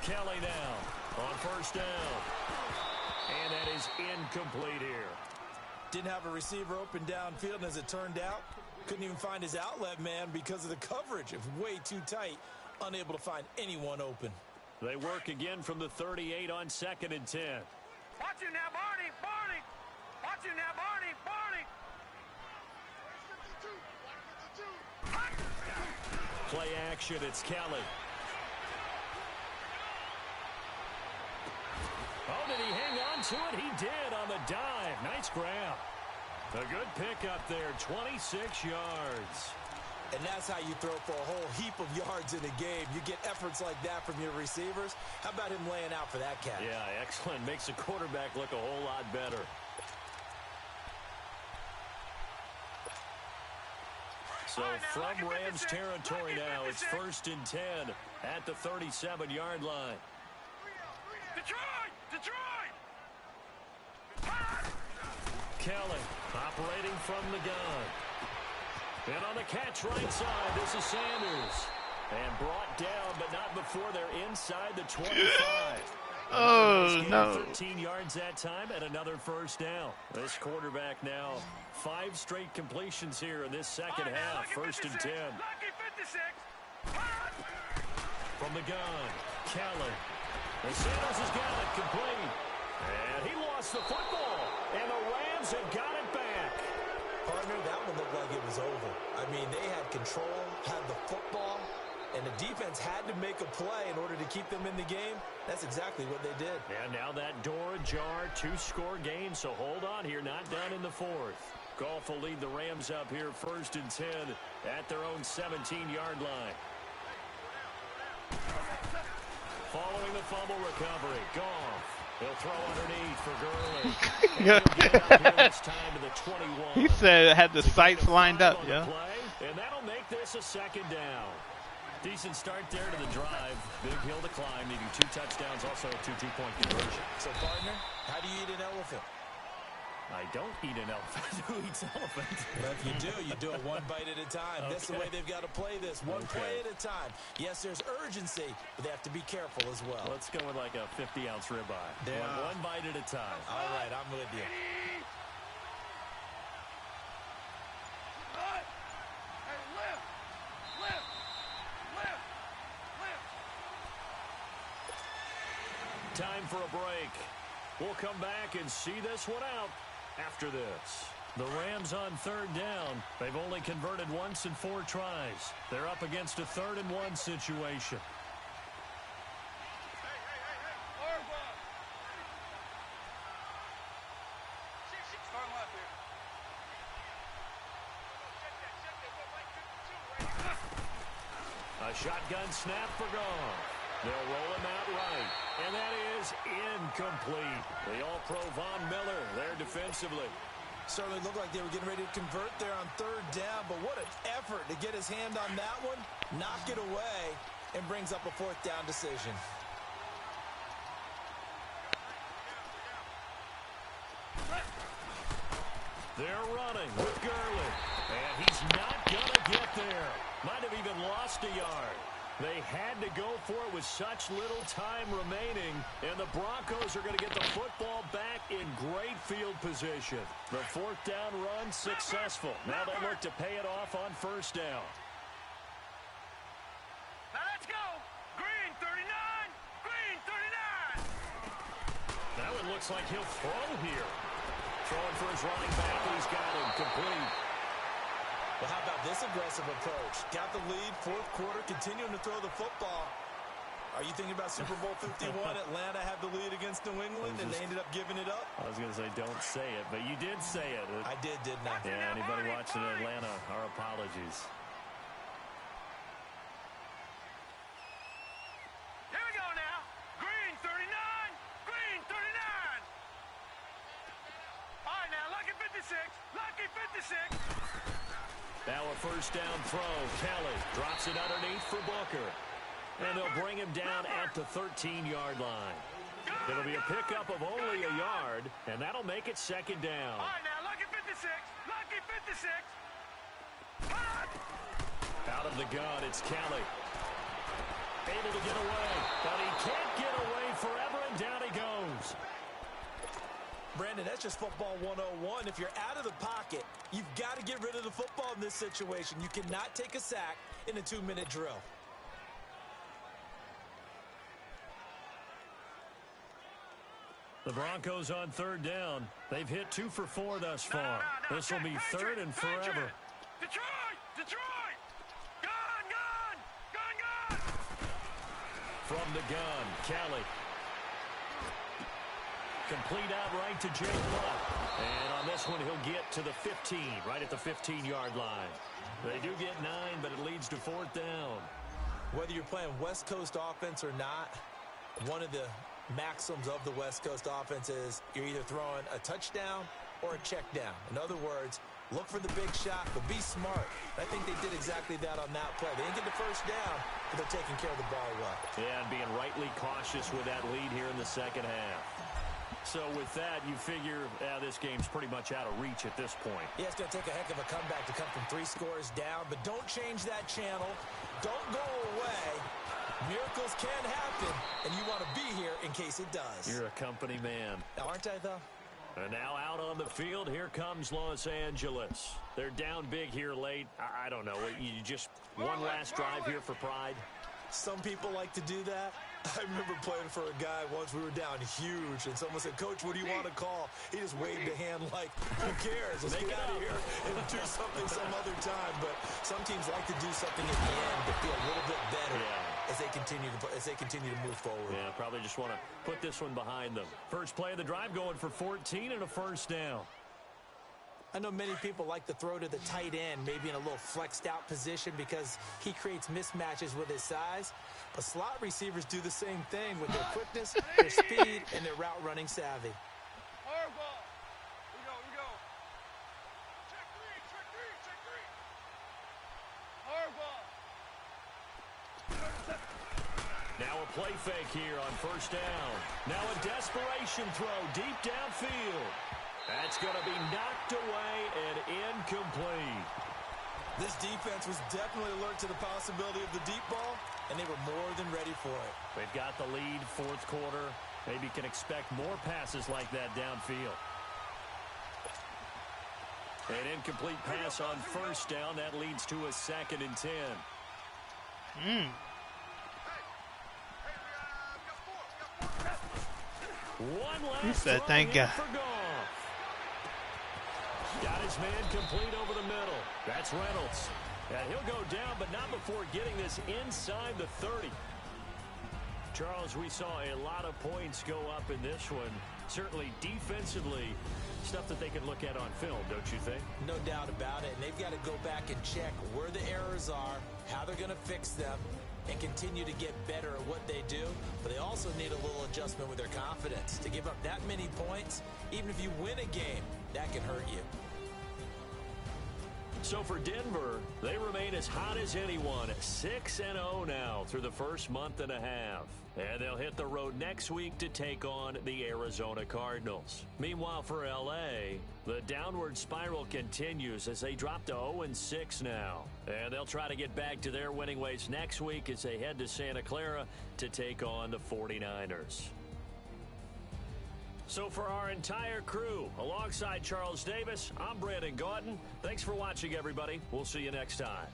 Kelly now on 1st down. And that is incomplete here.
Didn't have a receiver open downfield, and as it turned out, couldn't even find his outlet man because of the coverage. It was way too tight, unable to find anyone open.
They work again from the 38 on 2nd and 10.
Watch you now, Barney, Barney. Watch you now, Barney, Barney.
Play action, it's Kelly. Oh, did he hang on to it? He did on the dive. Nice grab. A good pickup there, 26 yards.
And that's how you throw for a whole heap of yards in a game. You get efforts like that from your receivers. How about him laying out for that catch?
Yeah, excellent. Makes the quarterback look a whole lot better. So from Rams territory now, it's 1st and 10 at the 37-yard line.
Detroit! Detroit!
Kelly operating from the gun. And on the catch right side, this is Sanders. And brought down, but not before they're inside the 25.
Oh, no.
13 yards that time and another 1st down. This quarterback now 5 straight completions here in this second half. 1st and 10.
Lucky 56.
From the gun, Kelly. And Sanders has got it complete. And he lost the football. And the Rams have got it back.
Partner, that one looked like it was over. I mean, they had control, had the football, and the defense had to make a play in order to keep them in the game. That's exactly what they did.
And now that door ajar, 2-score game, so hold on here, not done in the 4th. Goff will lead the Rams up here 1st and 10 at their own 17-yard line. Following the fumble recovery, Goff. He'll throw underneath for Gurley. This time to the 21.
He said had the sights lined up, yeah.
And that'll make this a 2nd down. Decent start there to the drive. Big hill to climb, needing 2 touchdowns, also a 2 two-point conversion.
So, partner, how do you eat an elephant?
I don't eat an elephant. Who eats elephant?
Well, if you do it one bite at a time. Okay. That's the way they've got to play this, one play at a time. Yes, there's urgency, but they have to be careful as well.
Let's go with like a 50-ounce ribeye.
Yeah.
One bite at a time.
All right, I'm with you.
Time for a break. We'll come back and see this one out after this. The Rams on 3rd down. They've only converted once in 4 tries. They're up against a 3rd and 1 situation. A shotgun snap for Goff. They'll roll him out right, and that is incomplete. The All-Pro Von Miller there defensively.
Certainly looked like they were getting ready to convert there on 3rd down, but what an effort to get his hand on that one, knock it away, and brings up a 4th down decision.
They're running with Gurley, and he's not going to get there. Might have even lost a yard. They had to go for it with such little time remaining, and the Broncos are going to get the football back in great field position. The 4th down run successful. Now they look to pay it off on 1st down.
Now let's go. Green 39. Green 39.
That one looks like he'll throw here. Throwing for his running back, and he's got him complete.
Well, how about this aggressive approach? Got the lead, 4th quarter, continuing to throw the football. Are you thinking about Super Bowl 51? Atlanta had the lead against New England, and they ended up giving it up?
I was going to say, don't say it, but you did say it.
I did, didn't I?
Yeah, anybody watching Atlanta, our apologies.
Lucky 56.
Now a first down throw. Kelly drops it underneath for Booker. And they'll bring him down at the 13-yard line. It'll be a pickup of only a yard, and that'll make it second down.
All right, now, lucky 56. Lucky 56.
Out of the gun, it's Kelly. Able to get away, but he can't get away forever, and down he goes.
Brandon, that's just football 101. If you're out of the pocket, you've got to get rid of the football in this situation. You cannot take a sack in a 2-minute drill.
The Broncos on third down. They've hit 2 for 4 thus far. This will be third and forever.
Detroit! Detroit! Gun! Gun! Gun! Gun!
From the gun, Kelly. Complete out right to Jake Butt. And on this one, he'll get to the 15, right at the 15-yard line. They do get 9, but it leads to fourth down.
Whether you're playing West Coast offense or not, one of the maxims of the West Coast offense is you're either throwing a touchdown or a check down. In other words, look for the big shot, but be smart. I think they did exactly that on that play. They didn't get the first down, but they're taking care of the ball well.
Yeah, and being rightly cautious with that lead here in the second half. So with that, you figure this game's pretty much out of reach at this point.
Yeah, it's going to take a heck of a comeback to come from 3 scores down, but don't change that channel. Don't go away. Miracles can happen, and you want to be here in case it does.
You're a company man.
Aren't I, though?
And now out on the field, here comes Los Angeles. They're down big here late. I don't know. You just one last drive here for pride?
Some people like to do that. I remember playing for a guy once. We were down huge, and someone said, "Coach, what do you want to call?" He just waved a hand like, "Who cares? Let's get out of here and do something some other time." But some teams like to do something at the end to feel a little bit better as they continue to move forward.
Yeah, probably just want to put this one behind them. First play of the drive going for 14 and a first down.
I know many people like to throw to the tight end, maybe in a little flexed out position because he creates mismatches with his size. But slot receivers do the same thing with their quickness, their speed, and their route running savvy.
Hard ball. We go. Check three. Hard ball.
Now a play fake here on first down. Now a desperation throw deep downfield. That's going to be knocked away and incomplete.
This defense was definitely alert to the possibility of the deep ball, and they were more than ready for it.
They've got the lead, fourth quarter. Maybe can expect more passes like that downfield. An incomplete pass on first down. That leads to a 2nd and 10. One last
He said, "Thank God."
Got his man complete over the middle. That's Reynolds. And he'll go down, but not before getting this inside the 30. Charles, we saw a lot of points go up in this one. Certainly defensively, stuff that they can look at on film, don't you think?
No doubt about it. And they've got to go back and check where the errors are, how they're going to fix them, and continue to get better at what they do. But they also need a little adjustment with their confidence. To give up that many points, even if you win a game, that can hurt you.
So for Denver, they remain as hot as anyone, 6-0 now through the first month and a half. And they'll hit the road next week to take on the Arizona Cardinals. Meanwhile, for L.A., the downward spiral continues as they drop to 0-6 now. And they'll try to get back to their winning ways next week as they head to Santa Clara to take on the 49ers. So for our entire crew, alongside Charles Davis, I'm Brandon Gaudin. Thanks for watching, everybody. We'll see you next time.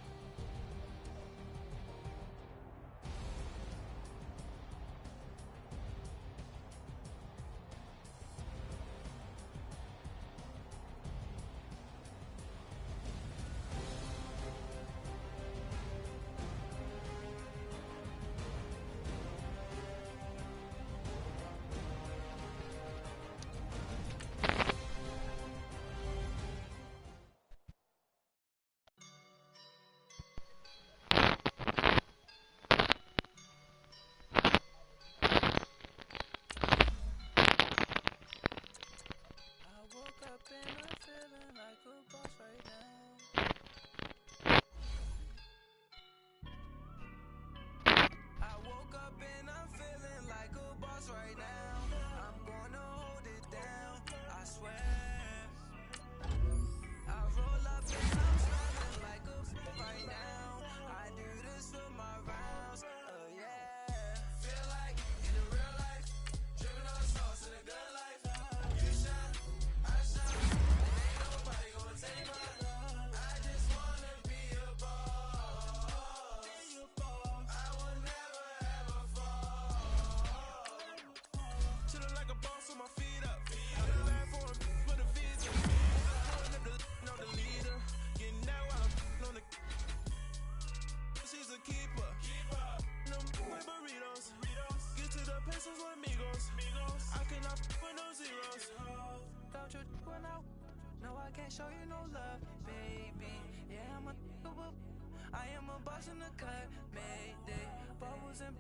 can't show you no love, baby. Yeah, I am a boss in the cut, mayday. Bubbles and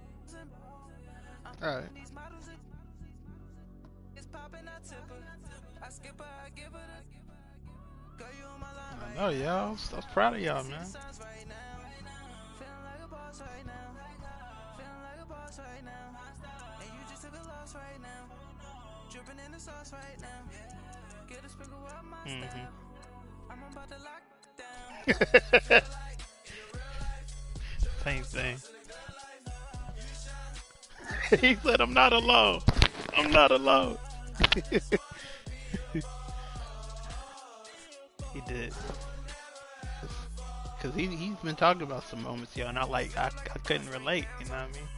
All right.
these models it's popping, I tip her. I skip her, I give her the girl, you on my line right
I know, y'all. I was proud of y'all, man.
signs right now. Feeling like a boss right now. Feeling like a boss right now. And you just took a loss right now. Dripping in the sauce right now. Get a sprinkle up my style. I'm about to lock down.
Same thing. He said, I'm not alone. I'm not alone. He did. Because he's been talking about some moments, yo, and I couldn't relate, you know what I mean?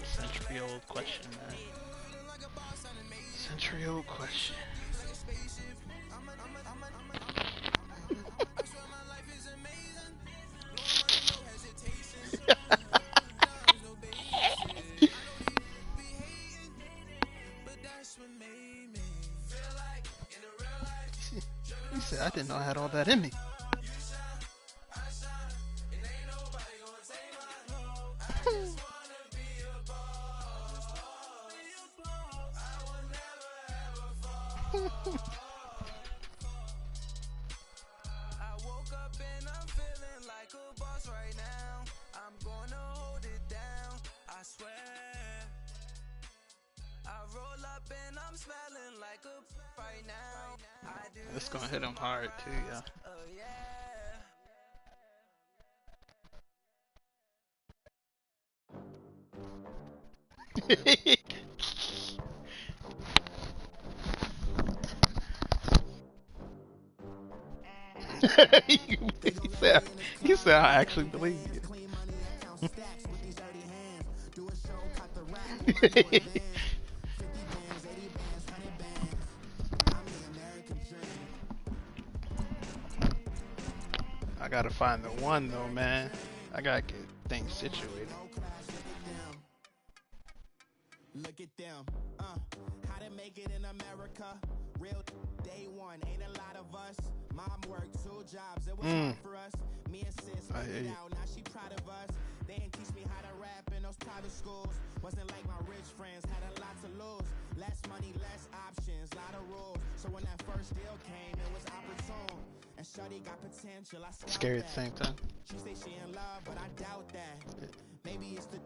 Century-old question, man. Century-old question. He said, I didn't know I had all that in me.
I woke up and I'm feeling like a boss right now. I'm gonna hold it down, I swear. I roll up and I'm smelling like a right now. I do
It's gonna hit him hard, too, yeah.
oh yeah.
he said, I actually believe you. I gotta find the one though, man. I gotta get things situated.
Look at them, how to make it in America. Real day one, ain't a lot of us. Mom worked 2 jobs, it was hard for us. Me and sis
I
made
hear
it
you.
out, now she proud of us. They didn't teach me how to rap in those private schools. Wasn't like my rich friends, had a lot to lose. Less money, less options, lot of rules. So when that first deal came, it was opportune. And shorty got potential, I scout
Scary at the
that.
same time.
She say she in love, but I doubt that. Maybe it's the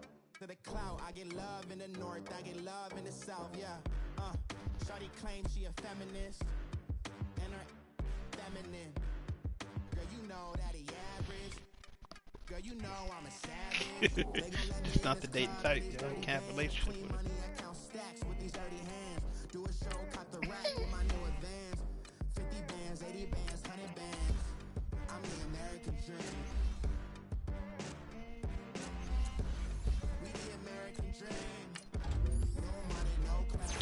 clout. I get love in the north, I get love in the south, yeah. Shorty claims she a feminist, and her feminine. Girl, you know that he average. Girl, you know I'm a savage. They gon' let me
It's
in
not
this
the dating
club
type,
with these
yo.
dirty
Can't
hands.
relate
Clean
with it.
money, I count stacks with these dirty hands. Do a show, cut the rack with my new advance. 50 bands, 80 bands, 100 bands. I'm the American dream. We the American dream. No money, no class.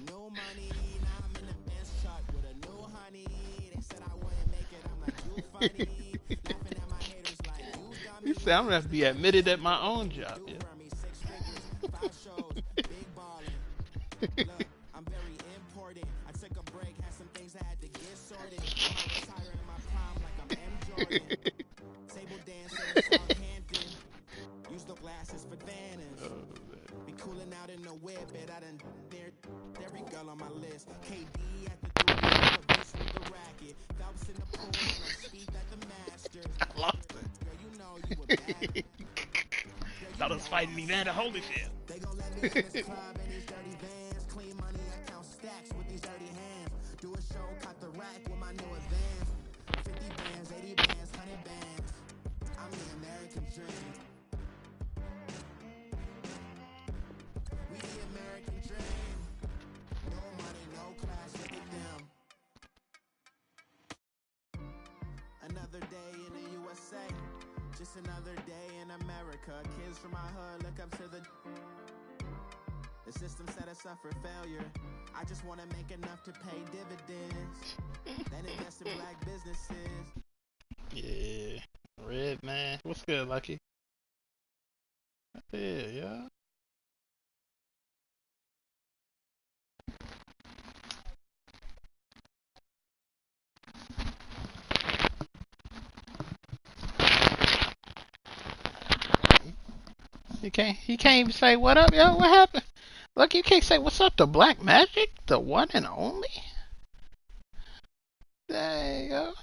No money, now I'm in the Benz truck with a new honey. They said I wouldn't make it, I'm like, you funny. Laughing at my haters like, you dummy.
He said, I'm gonna have to be admitted at my own job.
Do
Yeah.
for me 6 figures, 5 shows, big ballin'. Look, I'm very important. I took a break, had some things I had to get sorted. I might retire in my prime like I'm M. Jordan. Table dancing in Southampton. Use the glasses for Thanos. Be cooling out in the whip, it I done there every girl on my list. KD at the 3, bitch with the racket. Phelps in the pool, like feet at the Masters.
I lost it.
Girl, you know you a bad.
Thought I was fighting Evander Holyfield.
They gon' let me in this club in these dirty vans. Clean money, I count stacks with these dirty hands. Do a show, cut the rack with my new advance. 50 bands, 80 bands, 100 bands. I'm the American dream. We the American dream. No money, no class, look at them. Another day in the USA. Just another day in America. Kids from my hood look up to the system set us up for failure. I just want to make enough to pay dividends. Then invest in black business.
What's good, Lucky? Yeah. He can't even say what up, yo. What happened? Look, you can't say what's up to Black Magic, the one and only. There you go.